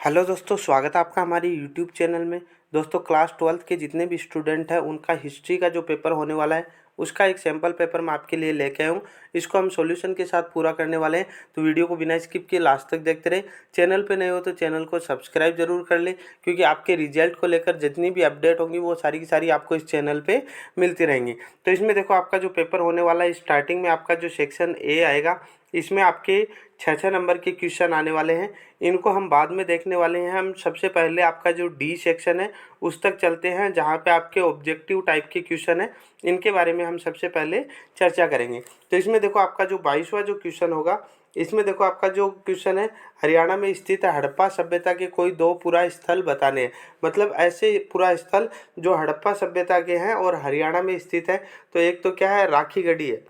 Hello दोस्तों, स्वागत है आपका हमारे यूट्यूब चैनल में। दोस्तों, क्लास 12th के जितने भी स्टूडेंट हैं उनका हिस्ट्री का जो पेपर होने वाला है उसका एक सैम्पल पेपर मैं आपके लिए लेके आया हूँ। इसको हम सॉल्यूशन के साथ पूरा करने वाले हैं, तो वीडियो को बिना स्किप किए लास्ट तक देखते रहे। चैनल पे नए हो तो चैनल को सब्सक्राइब जरूर कर ले, क्योंकि आपके रिजल्ट को लेकर जितनी भी अपडेट होंगी वो सारी की सारी आपको इस चैनल पर मिलती रहेंगी। तो इसमें देखो, आपका जो पेपर होने वाला है, स्टार्टिंग में आपका जो सेक्शन ए आएगा, इसमें आपके 6 नंबर के क्वेश्चन आने वाले हैं। इनको हम बाद में देखने वाले हैं। हम सबसे पहले आपका जो डी सेक्शन है उस तक चलते हैं, जहाँ पे आपके ऑब्जेक्टिव टाइप के क्वेश्चन है, इनके बारे में हम सबसे पहले चर्चा करेंगे। तो इसमें देखो, आपका जो 22वां जो क्वेश्चन होगा, इसमें देखो आपका जो क्वेश्चन है, हरियाणा में स्थित हड़प्पा सभ्यता के कोई दो पुरा स्थल बताने हैं। मतलब ऐसे पुरा स्थल जो हड़प्पा सभ्यता के हैं और हरियाणा में स्थित है। तो एक तो क्या है, राखी गढ़ी है,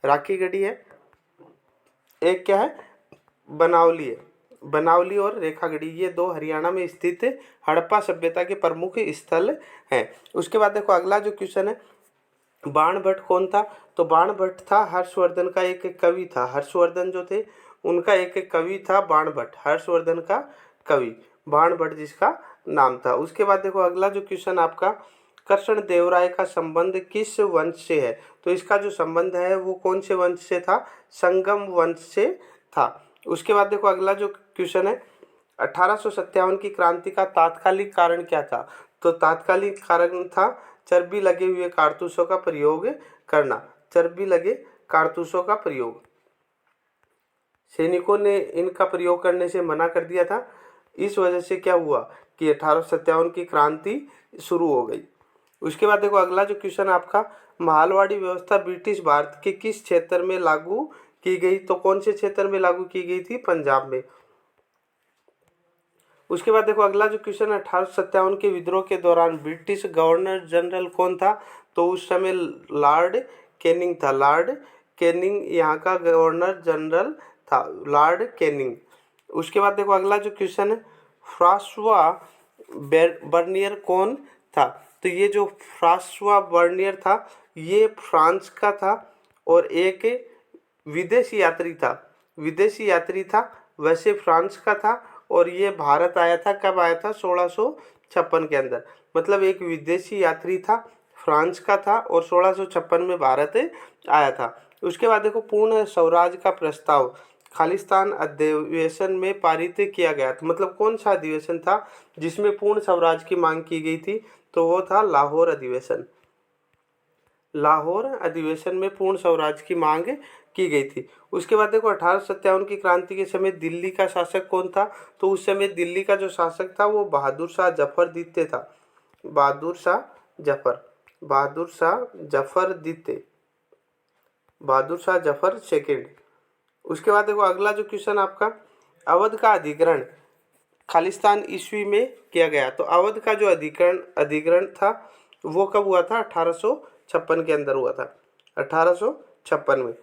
राखी गढ़ी है। एक क्या है, बनावली है, बनावली और रेखागढ़ी, ये दो हरियाणा में स्थित हड़प्पा सभ्यता के प्रमुख स्थल हैं। उसके बाद देखो, अगला जो क्वेश्चन है, बाणभट्ट कौन था? तो बाणभट्ट था हर्षवर्धन का एक कवि था। हर्षवर्धन जो थे उनका एक कवि था बाणभट्ट, हर्षवर्धन का कवि बाणभट्ट जिसका नाम था। उसके बाद देखो, अगला जो क्वेश्चन आपका, कृष्ण देवराय का संबंध किस वंश से है? तो इसका जो संबंध है वो कौन से वंश से था? संगम वंश से था। उसके बाद देखो, अगला जो क्वेश्चन है, 1857 की क्रांति का तात्कालिक कारण क्या था? तो तात्कालिक कारण था चर्बी लगे हुए कारतूसों का प्रयोग करना। चर्बी लगे कारतूसों का प्रयोग, सैनिकों ने इनका प्रयोग करने से मना कर दिया था। इस वजह से क्या हुआ कि 1857 की क्रांति शुरू हो गई। उसके बाद देखो, अगला जो क्वेश्चन आपका, मालवाड़ी व्यवस्था ब्रिटिश भारत के किस क्षेत्र में लागू की गई? तो कौन से क्षेत्र में लागू की गई थी? पंजाब में। उसके बाद देखो, अगला जो क्वेश्चन है, 1857 के विद्रोह के दौरान ब्रिटिश गवर्नर जनरल कौन था? तो उस समय लॉर्ड कैनिंग था। लॉर्ड कैनिंग यहाँ का गवर्नर जनरल था, लॉर्ड कैनिंग। उसके बाद देखो, अगला जो क्वेश्चन है, फ्रांसवा बर्नियर कौन था? तो ये जो फ्रांसवा बर्नियर था ये फ्रांस का था और एक विदेशी यात्री था। विदेशी यात्री था, वैसे फ्रांस का था और ये भारत आया था। कब आया था? 1656 के अंदर। मतलब एक विदेशी यात्री था, फ्रांस का था और 1656 में भारत आया था। उसके बाद देखो, पूर्ण स्वराज का प्रस्ताव खालिस्तान अधिवेशन में पारित किया गया था। मतलब कौन सा अधिवेशन था जिसमें पूर्ण स्वराज की मांग की गई थी? तो वो था लाहौर अधिवेशन। लाहौर अधिवेशन में पूर्ण स्वराज की मांग की गई थी। उसके बाद देखो, 1857 की क्रांति के समय दिल्ली का शासक कौन था? तो उस समय दिल्ली का जो शासक था वो बहादुर शाह जफर द्वितीय था। बहादुर शाह जफर, बहादुर शाह जफर द्वितीय, बहादुर शाह जफर सेकेंड। उसके बाद देखो, अगला जो क्वेश्चन आपका, अवध का अधिग्रहण खालिस्तान ईस्वी में किया गया। तो अवध का जो अधिग्रहण था वो कब हुआ था? 1856 के अंदर हुआ था, 1856 में।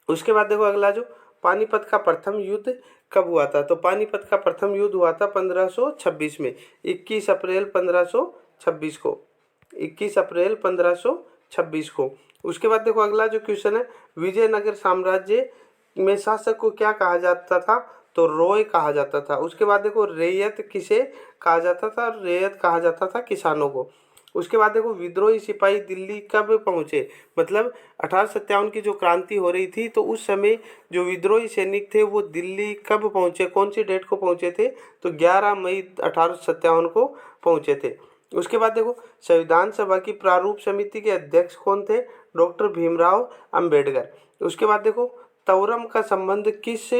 उसके बाद देखो, अगला जो, पानीपत का प्रथम युद्ध कब हुआ था? तो पानीपत का प्रथम युद्ध हुआ था 1526 में, 21 अप्रैल 1526 को, 21 अप्रैल 1526 को। उसके बाद देखो, अगला जो क्वेश्चन है, विजयनगर साम्राज्य में शासक को क्या कहा जाता था? तो रॉय कहा जाता था। उसके बाद देखो, रैयत किसे कहा जाता था? रैयत कहा जाता था किसानों को। उसके बाद देखो, विद्रोही सिपाही दिल्ली कब पहुंचे? मतलब 1857 की जो क्रांति हो रही थी तो उस समय जो विद्रोही सैनिक थे वो दिल्ली कब पहुंचे? कौन सी डेट को पहुंचे थे? तो 11 मई 1857 को पहुंचे थे। उसके बाद देखो, संविधान सभा की प्रारूप समिति के अध्यक्ष कौन थे? डॉक्टर भीमराव अंबेडकर। उसके बाद देखो, तवरम का संबंध किस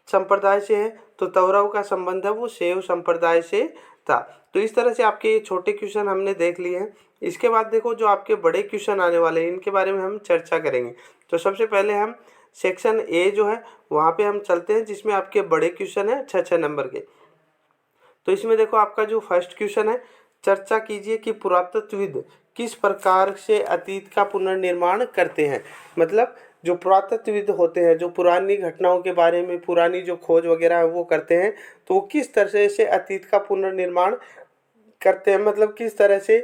संप्रदाय से है? तो तवरव का संबंध है वो शैव संप्रदाय से था। तो इस तरह से आपके ये छोटे क्वेश्चन हमने देख लिए हैं। इसके बाद देखो, जो आपके बड़े क्वेश्चन आने वाले हैं इनके बारे में हम चर्चा करेंगे। तो सबसे पहले हम सेक्शन ए जो है वहाँ पे हम चलते हैं, जिसमें आपके बड़े क्वेश्चन है 6 नंबर के। तो इसमें देखो, आपका जो फर्स्ट क्वेश्चन है, चर्चा कीजिए कि पुरातत्वविद किस प्रकार से अतीत का पुनर्निर्माण करते हैं। मतलब जो पुरातत्वविद होते हैं, जो पुरानी घटनाओं के बारे में पुरानी जो खोज वगैरह है वो करते हैं, तो वो किस तरह से अतीत का पुनर्निर्माण करते हैं। मतलब किस तरह से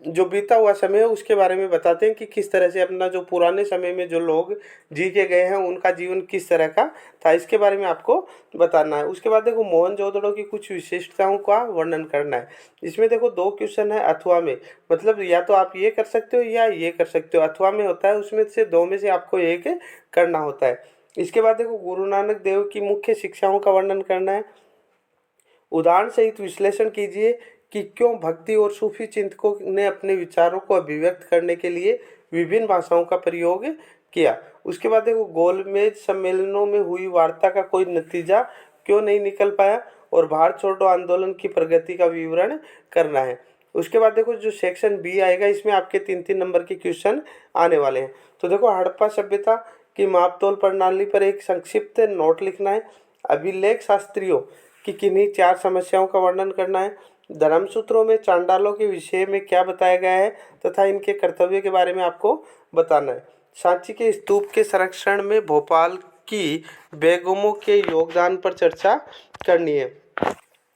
जो बीता हुआ समय है उसके बारे में बताते हैं कि किस तरह से अपना जो पुराने समय में जो लोग जी के गए हैं उनका जीवन किस तरह का था, इसके बारे में आपको बताना है। उसके बाद देखो मोहनजोदड़ो की कुछ विशेषताओं का वर्णन करना है। इसमें देखो दो क्वेश्चन है अथवा में, मतलब या तो आप ये कर सकते हो या ये कर सकते हो, अथवा में होता है उसमें से दो में से आपको एक करना होता है। इसके बाद देखो गुरु नानक देव की मुख्य शिक्षाओं का वर्णन करना है। उदाहरण सहित विश्लेषण कीजिए कि क्यों भक्ति और सूफी चिंतकों ने अपने विचारों को अभिव्यक्त करने के लिए विभिन्न भाषाओं का प्रयोग किया। उसके बाद देखो गोलमेज सम्मेलनों में हुई वार्ता का कोई नतीजा क्यों नहीं निकल पाया, और भारत छोड़ो आंदोलन की प्रगति का विवरण करना है। उसके बाद देखो जो सेक्शन बी आएगा इसमें आपके 3-3 नंबर के क्वेश्चन आने वाले हैं। तो देखो हड़प्पा सभ्यता की मापतोल प्रणाली पर एक संक्षिप्त नोट लिखना है। अभिलेख शास्त्रियों कि किन्हीं 4 समस्याओं का वर्णन करना है। धर्मसूत्रों में चांडालों के विषय में क्या बताया गया है तथा इनके कर्तव्य के बारे में आपको बताना है। सांची के स्तूप के संरक्षण में भोपाल की बेगमों के योगदान पर चर्चा करनी है।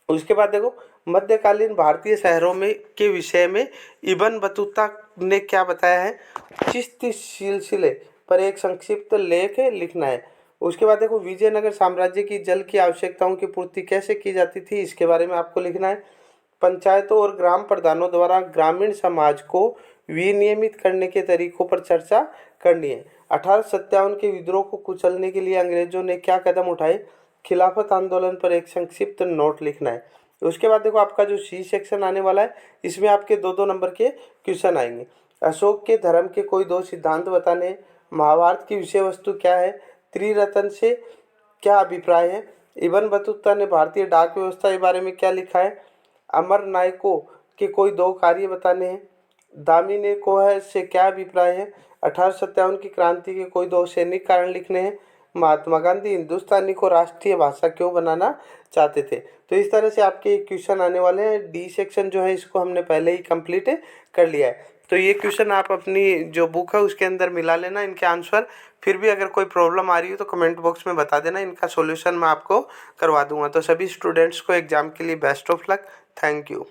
उसके बाद देखो मध्यकालीन भारतीय शहरों में के विषय में इब्न बतूता ने क्या बताया है, चिश्ती सिलसिले पर एक संक्षिप्त लेख लिखना है। उसके बाद देखो विजयनगर साम्राज्य की जल की आवश्यकताओं की पूर्ति कैसे की जाती थी इसके बारे में आपको लिखना है। पंचायतों और ग्राम प्रधानों द्वारा ग्रामीण समाज को विनियमित करने के तरीकों पर चर्चा करनी है। 1857 के विद्रोह को कुचलने के लिए अंग्रेजों ने क्या कदम उठाए, खिलाफत आंदोलन पर एक संक्षिप्त नोट लिखना है। उसके बाद देखो आपका जो सी सेक्शन आने वाला है इसमें आपके 2-2 नंबर के क्वेश्चन आएंगे। अशोक के धर्म के कोई 2 सिद्धांत बताने हैं। महाभारत की विषय वस्तु क्या है, त्रिरत्न से क्या अभिप्राय है, इब्न बतूता ने भारतीय डाक व्यवस्था के बारे में क्या लिखा है, अमर नायकों के कोई 2 कार्य बताने हैं, दामिनी को है से क्या अभिप्राय है, 1857 की क्रांति के कोई 2 सैनिक कारण लिखने हैं, महात्मा गांधी हिंदुस्तानी को राष्ट्रीय भाषा क्यों बनाना चाहते थे। तो इस तरह से आपके क्वेश्चन आने वाले हैं। डी सेक्शन जो है इसको हमने पहले ही कंप्लीट कर लिया है। तो ये क्वेश्चन आप अपनी जो बुक है उसके अंदर मिला लेना इनके आंसर। फिर भी अगर कोई प्रॉब्लम आ रही हो तो कमेंट बॉक्स में बता देना, इनका सॉल्यूशन मैं आपको करवा दूंगा। तो सभी स्टूडेंट्स को एग्जाम के लिए best of luck. Thank you.